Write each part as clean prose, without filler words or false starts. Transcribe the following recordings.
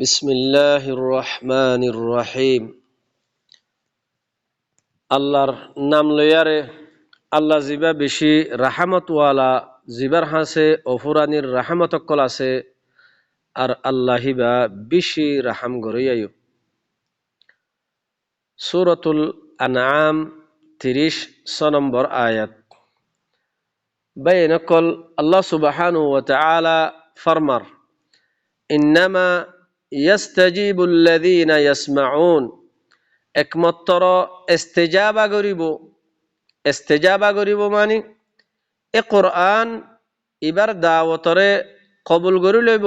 বিসমিল্লাহির রহমানির রহিম। আল্লাহর নাম লইয়ারে আল্লাহ জিবা বেশি রাহামতওয়ালা, জিবার হাসে অফুরানির রাহামতকল আছে আর আল্লাহ হিবা বেশি রাহাম গড়াইয়ায়ু। সূরাতুল আনআম ৩০ নম্বর আয়াত। বাইনকল আল্লাহ সুবহানাহু ওয়া তাআলা ফরমার, ইন্নামা ইয়াস্তাজিবুল্লাযীনা ইয়াসমাউন, একমাত্র ইস্তেজাবা করিব মানে এ কোরআন ইবার দাওয়াতরে কবুল করি লইব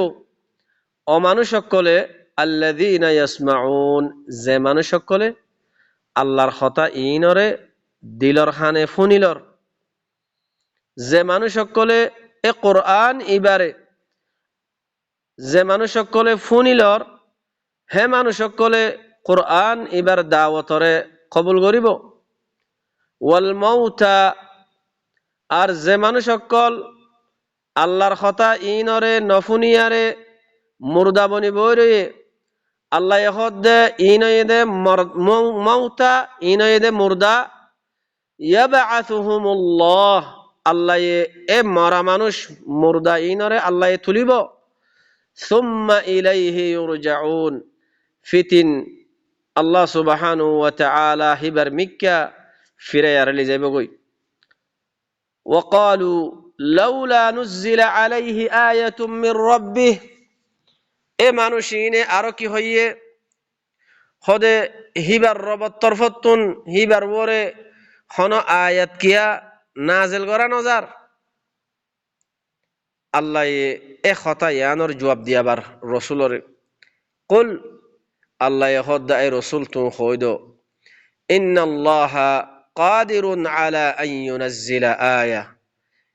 অমানুসকলে আল্লাযীনা ইয়াসমাউন, যে মানুসকলে আল্লাহর কথা ইনরে দিলর খানে ফুনিলর, যে মানুসকলে এ কোরআন ইবারে যে মানুসকলে ফুনিলর হে মানুসকলে কোরআন ইবার দাওয়াতরে কবুল করিব। ওয়াল মাউতা, আর যে মানুসকল আল্লাহর কথা ইনরে নফুনিয়ারে মুর্দা বনি বইরে, আল্লাহ এখদে ইনয়েদে মাউতা ইনয়েদে মুর্দা, ইয়াবআথুহুমুল্লাহ, আল্লাহ এ মরা মানুষ মুর্দা ইনরে আল্লাহ তুলিব। সুম্মা ইলাইহি ইউরজাউন, ফিতিন আল্লাহ সুবহানাহু ওয়া তাআলা হিবার মিক্কা ফিরে আরলি যাইব গই। ওয়াকালু লাউলা নুজ্জিলা আলাইহি আয়াতুম মির রাব্বিহ, এ মানুষ ইনে আরো কি হইয়ে হদে হিবার রবত তরফতুন হিবার ওরে হন আয়াত কিয়া নাজেল করা নজার। আল্লাহ এ কথা ইয়ানোর জবাব দিয়াবার রসুলরে কুল, আল্লাহ হদ্দা এ রসুল তু হইদ, ইন্নাল্লাহা কাদিরুন আলা আন ইউনাজ্জিলা আয়া,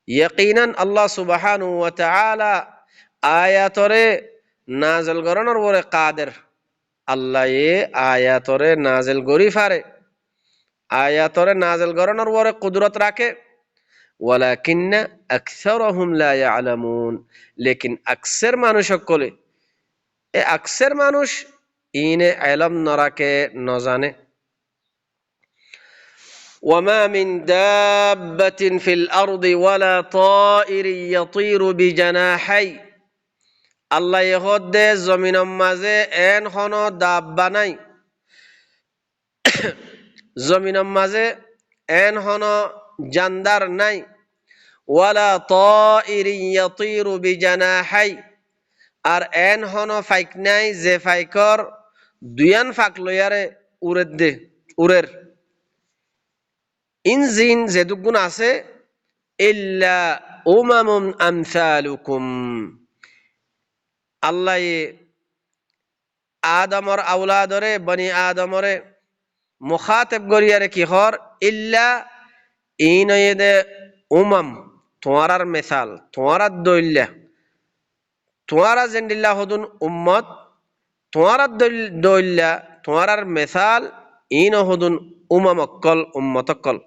ইয়াকিনান আল্লাহ সুবহানাহু ওয়া তাআলা আয়াতরে নাজেল করানোর পরে কাদের, আল্লাহ এ আয়াতরে নাজেল করি ফারে, আয়াতরে নাজেল করানোর পরে কুদরত রাখে। ওয়ালাকিন্না আকসারহুম লা ইয়ালামুন, লেকিন আকসের মানুষ সকলে এ আকসের মানুষ ইনে ইলম নরাকে নজানে। ওয়ামা মিন দাব্বাতিন ফিল আরদি ওয়ালা তাইরিন ইয়াতিরু বিজানাহি, আল্লাহ ইহদে জমিনের মাঝে এন হন দাব্বা নাই, জমিনের মাঝে এন হন জানদার নাই। ওয়ালা তাইরিন ইয়াতিরু বিজানাহি, আর এন হন ফাইক নাই যে ফাইকর দুয়ান ফাক লয়ারে উড়ের দে উড়ের। ইনজিন যে দুগুণ আছে, ইল্লা উমামুন আমসালুকুম, আল্লাহ আদমর আওলাদরে বনি আদমরে মুখাতেব গরিয়ারে কি হর, ইল্লা ইনয়েদে উমাম, তোমার মেসাল তোমার দৈল্যা, তোমার জেন্ডিল্লা হদুন উম্মত, তোমার দৈল্যা তোমার মেসাল ইন হদুন উমামক্কল উম্মতক্কল।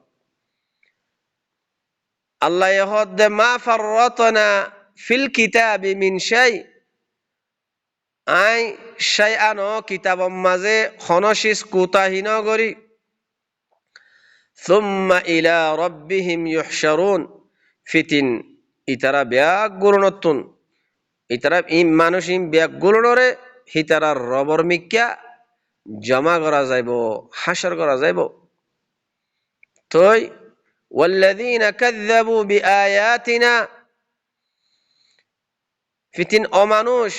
আল্লাহ হদ্দে মা ফাররাতনা ফিল কিতাবি মিন শাই, আই শাইআন কিতাবম মাঝে খনশিস কুতাহিন গরি। সুম্মা ইলা রাব্বিহিম ইউহশারুন, ফিতিন ইতারা ব্যাগ গুরুনতুন, ইতারা মানুষ ব্যাগ গুরুনরে হিতারা রবর মিক্কা জমা করা যাইব, হাসর করা যাইব। তই ওয়াল্লাযীনা কাযযাবু বিআয়াতিনা, ফিতিন অমানুষ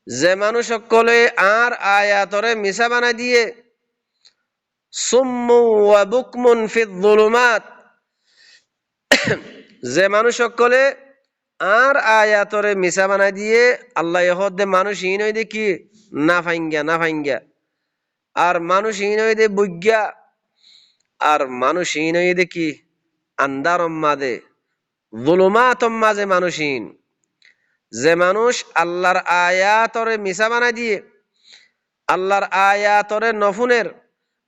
যে মানুষ সকলে আর আয়াতরে মিছা বানাই দিয়ে, সুম্মু ওয়া বুকমুন ফিয যুলুমাত, যে মানুষ সকলে আর আয়াতরে মিছা বানাই দিয়ে আল্লাহ হদ্দে মানুষ ইন হইদে কি না ফাইঙ্গা, আর মানুষ ইন হইদে বুজ্ঞা, আর মানুষ ইন হইদে কি আন্দারম মাঝে যুলুমাতম মাঝে মানুষইন। যে মানুষ আল্লাহর আয়াতরে মিছা বানাই দিয়ে, আল্লাহর আয়াতরে নফুনের,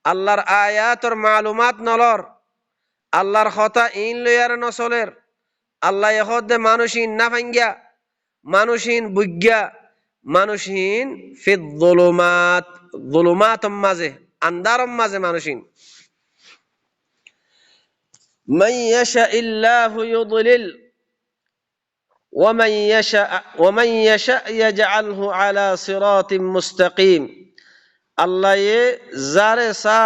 আল্লাহর আয়াতর মালুমাত নলর, আল্লাহর কথা ইন লইয়ার নচলের, আল্লাহ এখদে মানুষইন না ফাঙ্গিয়া, মানুষইন বুজ্ঞা, মানুষহীন ফিদ যুলুমাত, যুলুমাতম মাঝে, আন্ধারম মাঝে মানুষহীন। মান ইয়াশাইল্লাহু ইউদলিল ওয়া মান ইয়াশা ইয়াজআলহু আলা সিরাতিম মুস্তাকিম। আল্লাহ যারে সা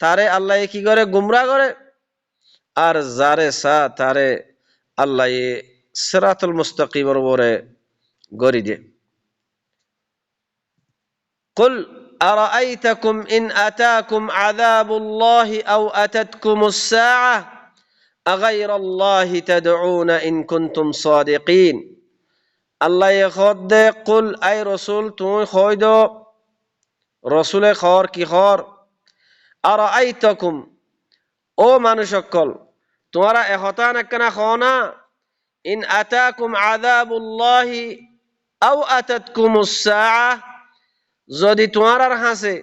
তারে আল্লাহ কি করে গুমরা করে, আর যারে সা তারে আল্লাহ সিরাতুল মুস্তাকিমের উপরে গড়ি দে। কুল আরাআইতাকুম ইন আতাকুম আযাবুল্লাহি আও আতাতকুমুস সাআহ আগাইরাল্লাহি তাদউনা ইন কুনতুম সাদিকিন। আল্লাহ খোদে কুল আই রসুল তুই কই দো, রসুলে খর কি খর, আরাআইতাকুম ও মানুষ সকল তোমরা এহতান একখানা খনা, ইন আতাকুম আযাবুল্লাহি আও আতাতকুমুস সাআহ যদি তোমার হাসে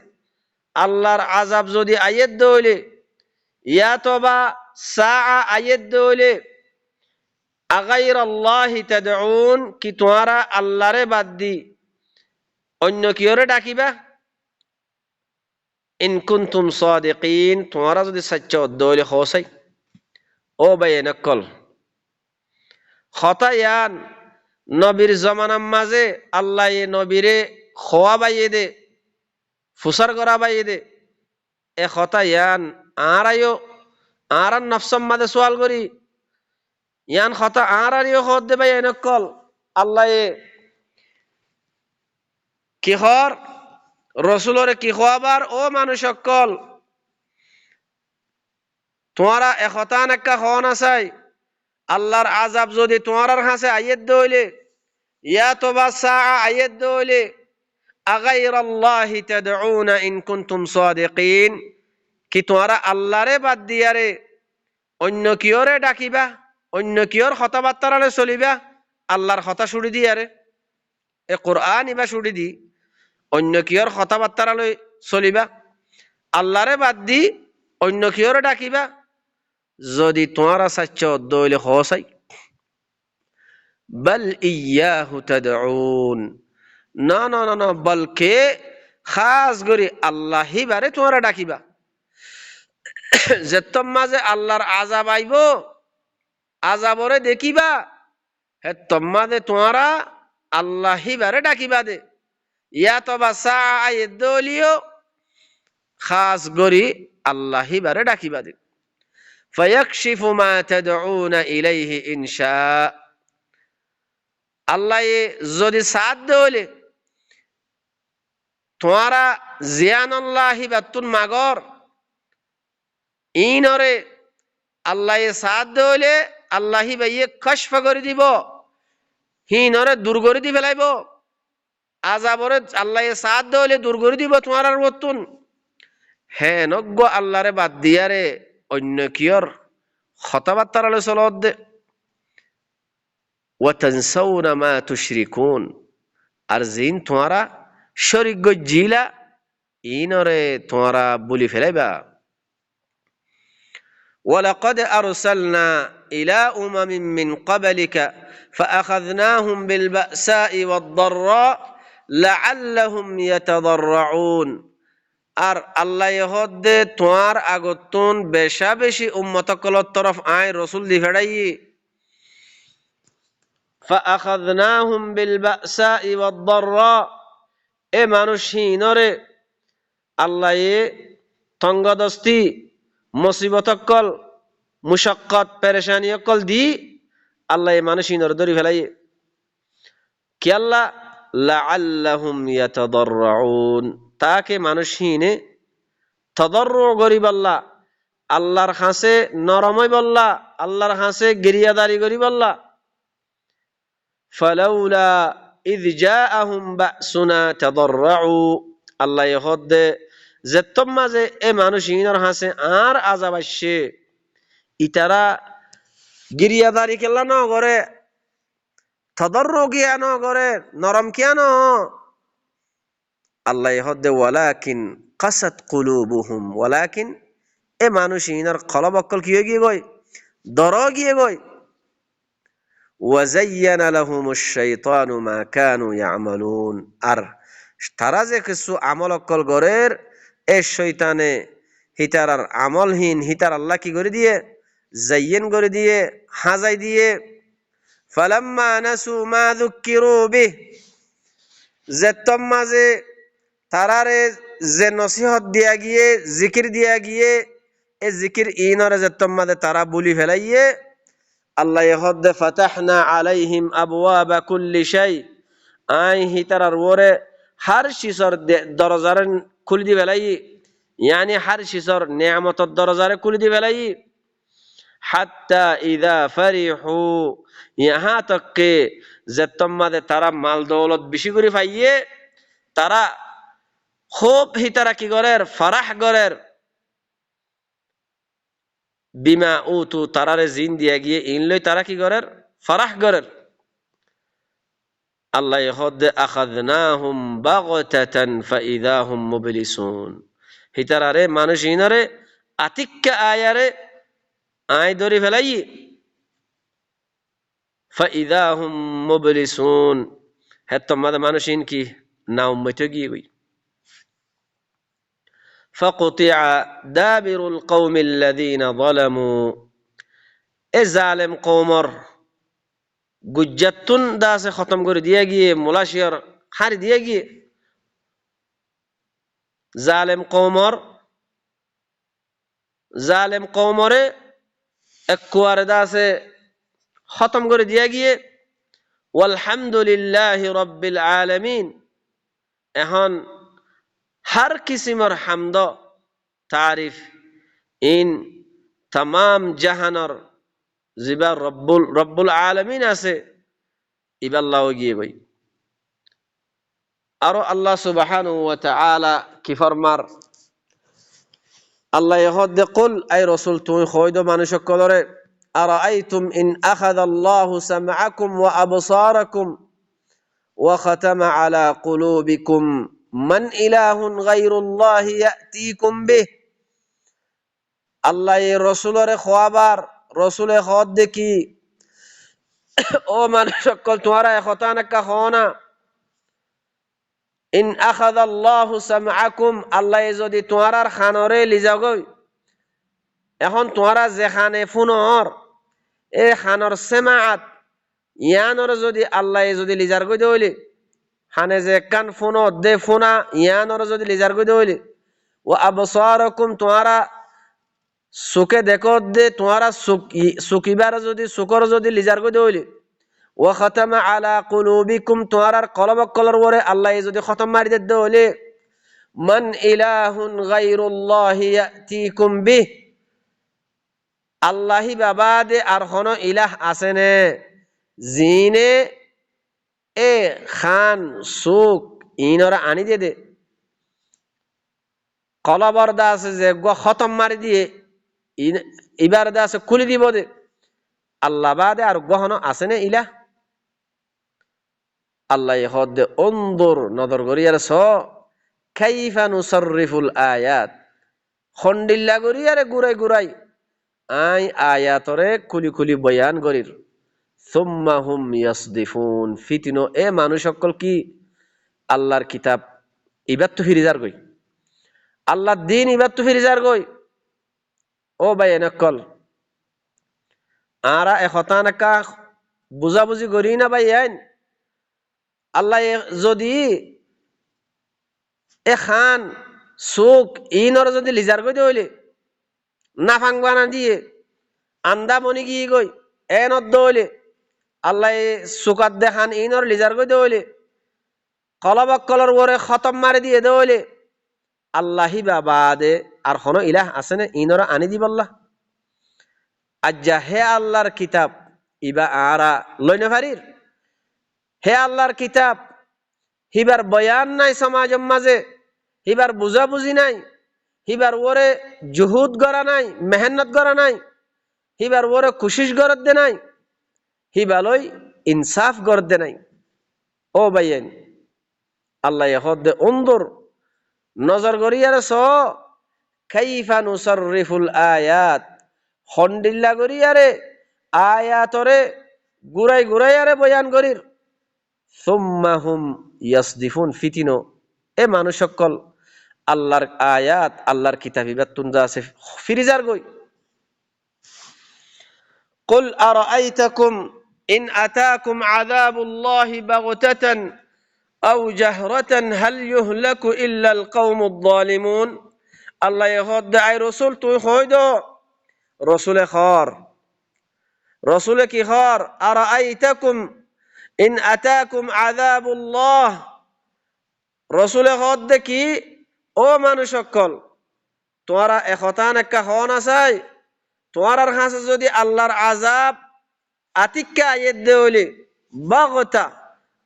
আল্লাহর আযাব যদি আয়াত দইলে, ইয়া তবা সাআ আয়াত দইলে, আগাইরাল্লাহি তাদউন কি তোমরা আল্লাহরে বাদ দি অন্য কিয়রে ডাকিবা, ইন কুনতুম সাদিকিন তোমরা যদি সচ্চ দইলে হোসাই। ও ভাই নকল খতায়ান নবীর জমানার মাঝে আল্লাহ নবীরে খোয়া বাইয়ে দে, ফুসার করা বাইয়ে দে, এ খতায়ান আরাইও আরান নফসম মাঝে সোয়াল করি ইয়ান খতা আরারিও খত দে ভাই নকল আল্লাহ কিহর রসুলরে কি খোয়াবার। ও মানুষ সকল তোমরা এখতান একটা খন আসাই আল্লাহর আযাব যদি তোমার হাসে আয়াত দইলে, ইয়া তোবা সাআ আয়াত দইলে, আগাইরাল্লাহি তাদউনা ইন কুনতুম সাদিকিন কি তোমরা আল্লাহরে বাদ দিয়ারে অন্য কিয়রে ডাকিবা, অন্য কিয়র কথাবার্তারে চলিবা, আল্লাহর কথা শুনি দিয়ারে এ কোরআন ইবা শুনি দি অন্য কিয়র কথাবার্তারে চলিবা, আল্লাহরে বাদ দি অন্য কিয়রে ডাকিবা যদি তোমারা সাচ্চ দইলে হসাই। বল ইয়াহু তাদউন না না না না, বলকে খাস করে আল্লাহি বারে তোমরা ডাকিবা। যে মাঝে আল্লাহর আযাব আইব আযাবরে দেখিবা, হে তোমাদে তোমরা আল্লাহি বারে ডাকিবা দে, ইয়া তবা সা আয়াত দলিও খাস করে আল্লাহি বারে ডাকিবা দে। فيكشف ما تدعون إليه إن شاء আল্লাহ যদি সাথ দেলে তোমারা জিয়ানুল্লাহি বাতুন মাগর ইনরে আল্লাহ সাথ দেলে আল্লাহি বাইয়ে কশফ করে দিব, হিনরে দূর করে দি ফেলাইব, আযাবরে আল্লাহ সাথ দেলে দূর করে দিব তোমার বতুন। হে নগ্য আল্লাহরে বাদ দিয়ারে অন্য কিয়র কথাবার্তারে চলত দে। ওয়াতানসাউনা মা তুশরিকুন আর জিন তোমরা শরীক গজিলা ইনরে তোমরা বলি ফেলাইবা। ওয়ালাকাদ আরসালনা ইলা উমামিন মিন ক্বাবলিকা ফাআখাযনাহুম বিল বাসাই ওয়াদ দাররা লাআল্লাহুম ইয়াতাদাররুন। আর আল্লাহ হদে তোমার আগতুন বেশা বেশি উম্মতকলত তরফ আয় রসুল দি ফেড়াই, ফাআখাযনাহুম বিল বাসাই ওয়াদ দাররা এ মানুষহীনরে আল্লাহ তঙ্গদস্তি মুসিবতকল মুশাক্কাত পেরেশানি অকল দি আল্লাহ মানুষহীনরে ধরি ফেলাই কি আল্লাহ লাআল্লাহুম ইয়াতাদাররুন তাকে মানুষহীনে তদর্রু গরিব আল্লাহ আল্লাহর কাছে নরমই বল্লা আল্লাহর কাছে গিরিয়াদারি গরিব আল্লাহ। ফালাউলা ইয জাআহুম বাসুনা তাদাররু আল্লাহ হদে যে তোমাজে এ মানুষহীনর কাছে আর আযাব আসে ইতারা গিরিয়াদারি কেলা ন করে, তদর্রু গিয়া ন করে, নরম কিয়া ন আল্লাহ হদে ওয়ালাকিন কাসাত কুলুবুহুম ওয়ালাকিন এ মানুষহীনর কলব অক্কল কি হয়ে গিয়ে গই দর গিয়ে গই। ওয়াজাইয়ানা লাহুমুশ শাইতানু মা কানু ইয়ামালুন। আর তারা যে কিছু আমল অকল গরের এ শয়তানে হিতারার আমলহীন হিতার আল্লাহ কি করে দিয়ে জাইয়েন করে দিয়ে হাজাই দিয়ে ফালাম্মা নাসু মা যুক্কিরু বিহ যে মাঝে তারারে যে নসিহত দিয়া গিয়ে জিকির দিয়া গিয়ে এ জিকির ইনরে যে মাঝে তারা বলি ফেলাইয়ে আল্লাহ হদ্দে ফাতাহনা আলাইহিম আবওয়াবা কুল্লি শাই আই হিতারার ওরে হার শিসর দরজারে খুলি দি ফেলাই ইয়ানি হার শিসর নিয়ামতর দরজারে খুলি দি ফেলাই হাত্তা ইদা ফারিহু ইহা তককে যে মাঝে তারা মাল দৌলত বেশি করে পাইয়ে তারা খুব হিতারা কি করের ফারাহ করের বিমা উতু তারারে জিন দিয়া গিয়ে ইনলই তারা কি করের ফারাহ করের আল্লাহ হদ্দে আখাযনাহুম বাগতাতান ফাইদা হুম মুবলিসুন হিতারারে মানুষ ইনরে আতিক্কা আয়ারে আয় ধরে ফেলাই ফাইদা হুম মুবলিসুন হ্যাঁ তোমাদের মানুষ ইন কি না উম্মত গিয়ে গই فقطع دابر القوم الذين ظلموا الظالم قومر গুজ্জাতুন দাসে খতম করে দিয়ে গিয়ে মুলাশিয়ার হারি দিয়ে গিয়ে জালেম কৌমরে এক কুয়ারে দাসে খতম করে দিয়ে গিয়ে ওয়ালহামদুলিল্লাহি রাব্বিল আলামিন এখন হর কিসিমর হামদ তারিফ ইন तमाम জাহানর জিবা রব্বুল আলামিন আছে ইবাল্লাহ গিয়ে ভাই আরো আল্লাহ সুবহানাহু ওয়া তাআলা কি ফরমার আল্লাহ ইহদে কুল আই রাসূল তুই কইদো মানুষ সকলরে আরাআইতুম ইন আখাযাল্লাহু সামআকুম ওয়া আবসারাকুম ওয়া খাতামা আলা কুলুবিকুম মান ইলাহুন গায়রুল্লাহি ইয়াতিকুম বিহ আল্লাহ এই রাসূলরে খোয়াবার রাসূলে খদ দেখি ও মানুষ সকল তোমরা একতা নাকা হনা ইন আখাযাল্লাহু সামআকুম আল্লাহ যদি তোমরার খানরে লিজাগই এখন তোমরা যেখানে ফুনর এ খানর সামাআত ইয়ানর যদি আল্লাহ যদি লিজার গই দইলে খানে যে কান ফুনো দে ফুনা ইয়ানর যদি লিজার গই দইলে ও আবসারাকুম তোমরা সুকে দেখো দে তোমরা সুকিবার যদি সুকর যদি লিজার গই দইলে ওয়া খাতামা আলা কুলুবিকুম তোমরার কলব কলর ওরে আল্লাহ যদি খতম মারি দে দইলে মান ইলাহুন গায়রুল্লাহি ইয়াতিকুম বিহ আল্লাহি বাবাদে আর কোনো ইলাহ আছে নে জিনে এ খান সুক ইনরা আনি দে কলবর দাস যে খতম মারি দিয়ে ইবার দাস খুলি দিব দে আল্লাহ বাদে আর গহন আছে নে ইলাহ আল্লাহ হদ্দে অন্দর নজর করিয়ার স কাইফা নুসাররিফুল আয়াত খন্ডিল্লা করিয়ারে গুড়াই গুড়াই আই আয়াতরে খুলি খুলি বয়ান করির সুম্মা হুম ইয়াসদিফুন ফিতিনো এ মানুষ সকল কি আল্লাহর কিতাব ইবাদ তো ফিরিজার গই আল্লাহর দিন ইবাদ তো ফিরিজার গই ও ভাই নকল আরা একতা নাকা বুঝাবুঝি করি না ভাই আইন আল্লাহ যদি এ খান সুক ইনর যদি লিজার গই হইলে না ফাংবানা দিয়ে আন্দা মনি গিয়ে গই এ নদ্দ হইলে আল্লাহ সুকাত দেখান ইনর লিজার গই হইলে কলবক কলর ওরে খতম মারি দিয়ে দইলে আল্লাহি বাবাদে আর কোনো ইলাহ আছে না ইনর আনি দিব আল্লাহ আজ্জা হে আল্লাহর কিতাব ইবা আরা লইনে ফারির হে আল্লাহর কিতাব হিবার বয়ান নাই সমাজের মাঝে হিবার বুঝাবুঝি নাই হিবার ওরে জুহুদ করা নাই মেহনত করা নাই হিবার ওরে কোশিশ করত দে নাই হিবালই ইনসাফ করত দে নাই ও ভাইয়েন আল্লাহ হদ্দে অন্দর নজর করিয়ার স কাইফা নুসাররিফুল আয়াত খন্ডিল্লা করিয়ারে আয়াতরে গুড়াই গুড়াই আরে বয়ান করির সুম্মা হুম ইয়াসদিফুন ফিতিনো এ মানুষ সকল আল্লাহর আয়াত আল্লাহর কিতাব ইবাতুন যা আছে ফিরিজার গই কুল আরাআইতাকুম ইন আতাকুম আযাবুল্লাহি বাগতাতান আও জাহরাতান হাল ইউহলাকু ইল্লাল কওমুদ যালিমুন আল্লাহ ইহদ আই রাসূল তুই হইদ রাসূলে খর রাসূলে কি খর আরাআইতাকুম ইন আতাকুম আযাবুল্লাহ রাসূলে হদ কি ও মানুষ সকল তোরা একতান একটা হন আসাই তোরার কাছে যদি আল্লাহর আযাব আতিক্কা আয়াত দেওলে বাগতা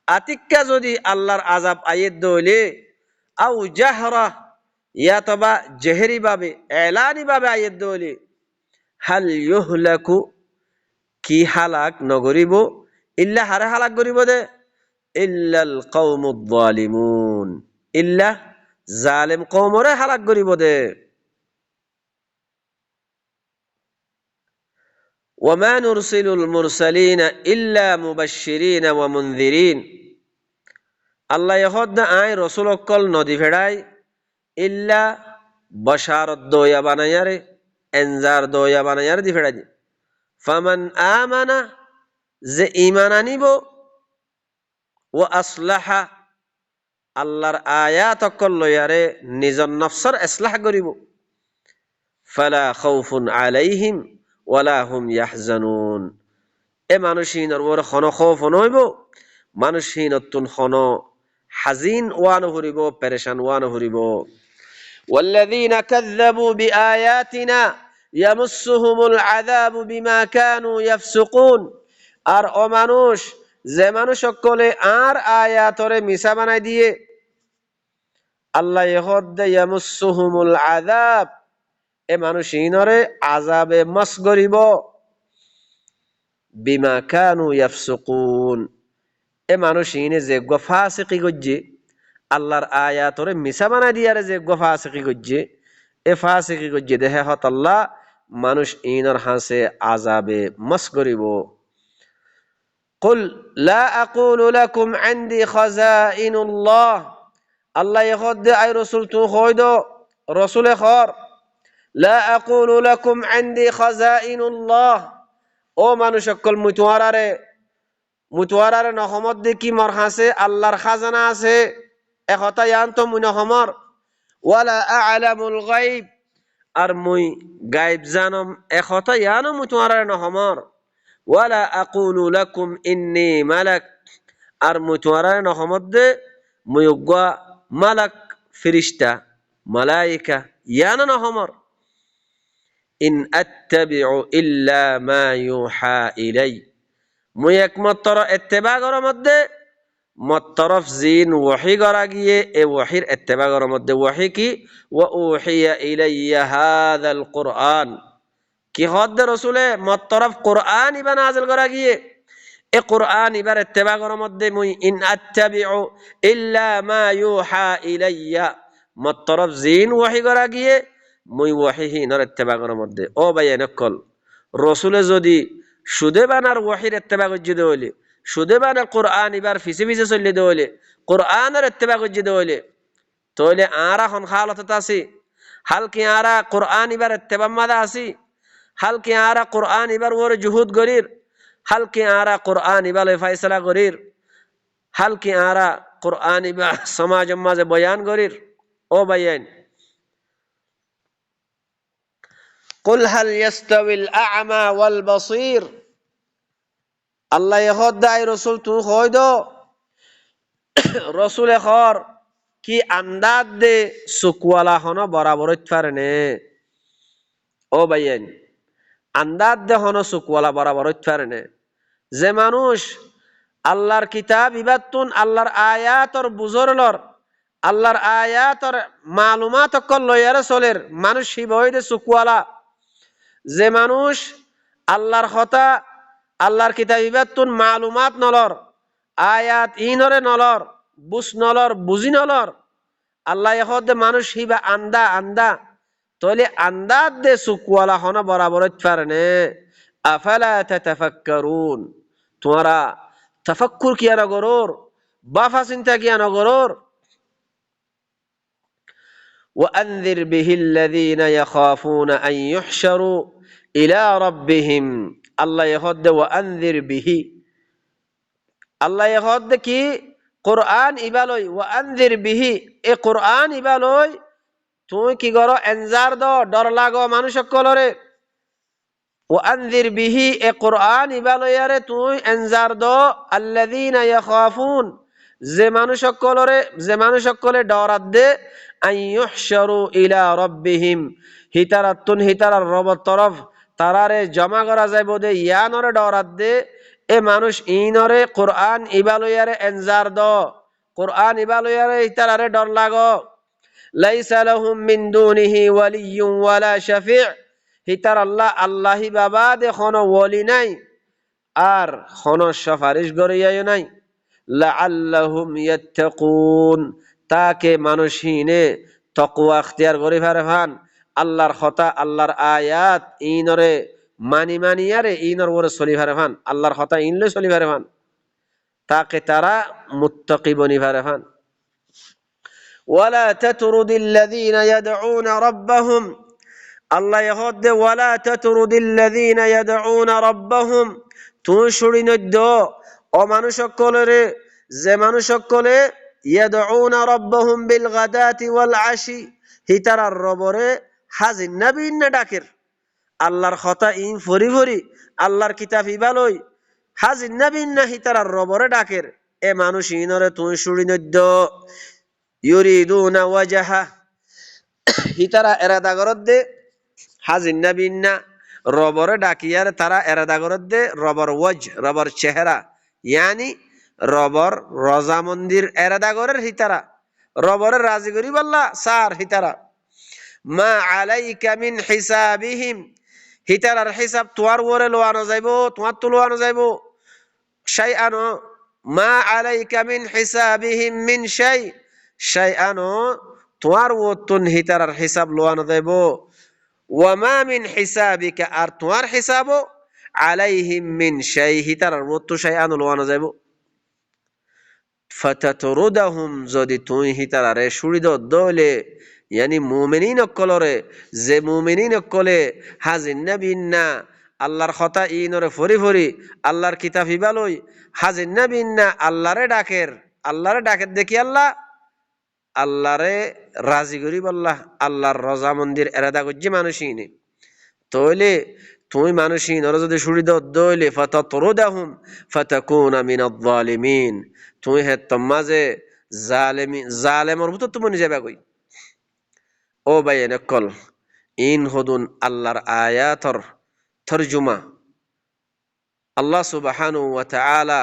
আতিক্কা যদি আল্লাহর আযাব আয়াত দেওলে আও জাহরা ইয়াতবা জেহরি ভাবে এলানি ভাবে আয়াত দেওলে হাল ইউহলাকু কি হালাক নগরিব ইল্লা হারে হালাক করিব দে ইল্লাল কওমুদ যালিমুন ইল্লা জালিম কওমরে হালাক করিব দে وما نرسل المرسلين إلا مبشرين ومنذرين আল্লাহ ইহদ আই রসুল অকল নদী ফেড়াই ইল্লা বশারত দয়া বানায়ারে এনজার দয়া বানায়ারে দি ফেড়াই ফামান আমানা যে ঈমান আনিব ও আসলাহা আল্লাহর আয়াত অকল লয়ারে নিজর নফসর ইসলাহ করিব ফালা খাউফুন আলাইহিম ওয়ালা হুম ইয়াহজানুন এ মানুষহীনর ওর খন খৌফ নইব মানুষহীনতুন খন হাজিন ওয়ান হরিব পেরেশান ওয়ান হরিব والذين كذبوا بآياتنا يمسهم العذاب بما كانوا يفسقون আর ও মানুষ যে মানুষ সকলে আর আয়াতরে মিছা বানাই দিয়ে আল্লাহ ইহদ ইয়ামুসসুহুমুল আযাব এ মানুষহীনরে আযাবে মাস গরিব বিমা কানু ইয়াফসুকুন এ মানুষহীনে যে ফাসিকি গজ্জে আল্লাহর আয়াতরে মিছা বানাই দিয়ারে যে ফাসিকি গজ্জে এ ফাসিকি গজ্জে দেহে হত আল্লাহ মানুষ ইনর হাসে আযাবে মাস গরিব কুল লা আকুলু লাকুম ইনদি খাযাইনুল্লাহ আল্লাহ ইহদ আই রাসূল তু হইদ রাসূলে খর লা আকুলু লাকুম ইনদি খাযাইনুল্লাহ ও মানুষ সকল মুতুয়ারারে নহমত দেখি মর হাসে আল্লাহর খাজানা আছে একতা ইয়ান তো মুই নহমর ওয়ালা আ'লামুল গায়ব আর মুই গায়ব জানম একতা ইয়ানো মুতুয়ারারে নহমর ওয়ালা আকুলু লাকুম ইন্নী মালাক আর মুতুয়ারারে নহমত দে মুই গা মালাক ফেরেশতা মালায়েকা ইয়ানো নহমর ইন আত্তাবিউ ইল্লা মা ইউহা ইলাই মুই একমাত্র ইত্তেবা করার মধ্যে মতরফ জিন ওয়াহি করা গিয়ে এ ওয়াহির ইত্তেবা করার মধ্যে ওয়াহি কি ওয়া উহিয়া ইলাইয়া হাযাল কুরআন কি হদ রাসূলে মতরফ কুরআন ইবা নাযিল করা গিয়ে এ কুরআন ইবার ইত্তেবা করার মধ্যে মুই ইন আত্তাবিউ ইল্লা মা ইউহা ইলাইয়া মতরফ জিন ওয়াহি করা গিয়ে মুই ওয়াহিহীনর ইত্তেবা করার মধ্যে ও ভাই নকল রাসূলে যদি সুদে বানার ওয়াহির ইত্তেবা করতে হইলে সুদে বানার কোরআন এবার ফিসে ফিসে চললে দেওয়ালে কোরআনের ইত্তেবা করতে দেওয়ালে তাহলে আরা হন হালত আছি হালকি আরা কোরআন এবার ইত্তেবা মাদা আছি হালকি আরা কোরআন এবার ওর জুহুদ গরির হালকি আরা কোরআন এবার ফয়সালা গরির হালকি আরা কোরআন এবার সমাজ মাঝে বয়ান গরির ও বয়ান قل هل يستوي الأعمى والبصير আল্লাহ ইহদ দাই রসুল তু হইদ রসুল খর কি আন্দাজ দে সুকওয়ালা হন বরাবর পারেনে ও ভাইয়েন আন্দাজ দে হন সুকওয়ালা বরাবর পারেনে যে মানুষ আল্লাহর কিতাব ইবাতুন আল্লাহর আয়াতর বুজরলর আল্লাহর আয়াতর মালুমাত কল লয়ারে চলের মানুষ হিবইদে সুকওয়ালা যে মানুষ আল্লাহর কথা আল্লাহর কিতাব ইবাতুন মালুমাত নলর আয়াত ইনরে নলর বুঝ নলর বুঝি নলর আল্লাহ ইহদ মানুষ হিবা আন্দা তাহলে আন্দাজ দে সুকওয়ালা হন বরাবর পারেনে আফালা তাতাফাক্কারুন তোমারা তাফাক্কুর কিয়া নগরর বাফা চিন্তা কিয়া নগরর وأنذر به الذين يخافون أن يحشروا إلى ربهم الله يهد وأنذر به الله يهد كي قرآن إبالوي وأنذر به إي قرآن إبالوي তুই কি করো এনজার দাও ডর লাগো মানুষ সকলরে وأنذر به এ কোরআন ইবালয়ারে তুই এনজার দাও আল্লাযীনা ইয়াখাফুন যে মানুষ সকলে ডরাত দে আন ইউহশারু ইলা রাব্বিহিম হিতারার রব তরফ তারারে জমা করা যাইব দে ইয়ানরে ডরাত দে এ মানুষ ইনরে কোরআন ইবালয়ারে এনজার দাও কোরআন ইবালয়ারে হিতারারে ডর লাগো লাইসা লাহুম মিন দুনিহি ওয়ালিয়্যুন ওয়ালা শাফি' হিতার আল্লাহি বাবা দে কোনো ওলি নাই আর কোনো সুপারিশ গরিয়ায় নাই লাআল্লাহুম ইয়াত্তাকুন তাকে মানুষিনে তাকওয়া ইখতিয়ার করি ফারহান আল্লাহর কথা আল্লাহর আয়াত ইনরে মানিয়ারে ইনর ওরে চলি ফারহান আল্লাহর কথা ইনলে চলি ফারহান তাকে তারা মুত্তাকি বনি ফারহান ولا تطرد الذين يدعون ربهم الله يهد ولا تطرد الذين يدعون ربهم تنشرين الدو ومن شكله زمان شكله يدعون ربهم بالغداة والعشي هتر الربر حزن نبي نداكر আল্লাহর কথা ইন ফরি ফরি আল্লাহর কিতাব ইবালই হাজির নবী না হিতার রবরে ডাকের এ মানুষ ইনরে তুই শুড়ি নদ্য ইউরিদুনা ওয়াজহা হিতারা এরাদা করত দে হাজির নবী না রবরে ডাকিয়ার তারা এরাদা করত দে রবর ওয়াজ রবর চেহারা ইয়ানি রবর রজা মন্দির এরাদা করের হিতারা রবরের রাজি করি বললা সার হিতারা মা আলাইকা মিন হিসাবিহিম হিতারার হিসাব তোয়ার ওরে লোয়ানো যাইব তোমার তো লোয়ানো যাইব শাইআন মা আলাইকা মিন হিসাবিহিম মিন শাইআন তোয়ার ওতুন হিতারার হিসাব লোয়ানো যাইব ওয়া মা মিন হিসাবিকা আর তোয়ার হিসাব আলাইহিম মিন হিতারার ওতু শাইআন লোয়ানো যাইব ফাতাতরুদাহুম যদি তুই হিতারারে শুড়িদ দলে यानी मुमिनीन कलरे जे मुमिनीन कले हाजिर नबीना আল্লাহর কথা ইনরে ফরি ফরি আল্লাহর কিতাব হিবালই হাজির নবীনা আল্লাহরে ডাকের দেখি আল্লাহরে রাজি করি বল্লাহ আল্লাহর রজা মন্দির এরাদা করছি মানুষইনে তইলে তুই মানুষইনরে যদি শুড়ি দইলে ফাতাতরুদাহুম ফাতাকুনা মিনাজ জালিমিন তুই হে তমাজে জালেমর ভিতর তুমি যাবে কই ও ভাই নকল ইন হদুন আল্লাহর আয়াতর তরজুমা আল্লাহ সুবহানাহু ওয়া তাআলা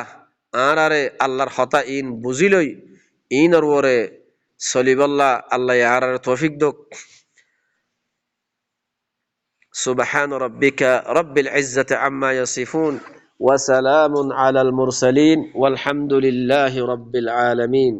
আরারে আল্লাহর কথা ইন বুঝিলই ইনর ওরে সলিবাল্লাহ আল্লাহ আরারে তৌফিক দক সুবহান রাব্বিকা রাব্বিল ইজ্জাতি আম্মা ইয়াসিফুন ওয়া সালামুন আলাল মুরসালিন ওয়ালহামদুলিল্লাহি রাব্বিল আলামিন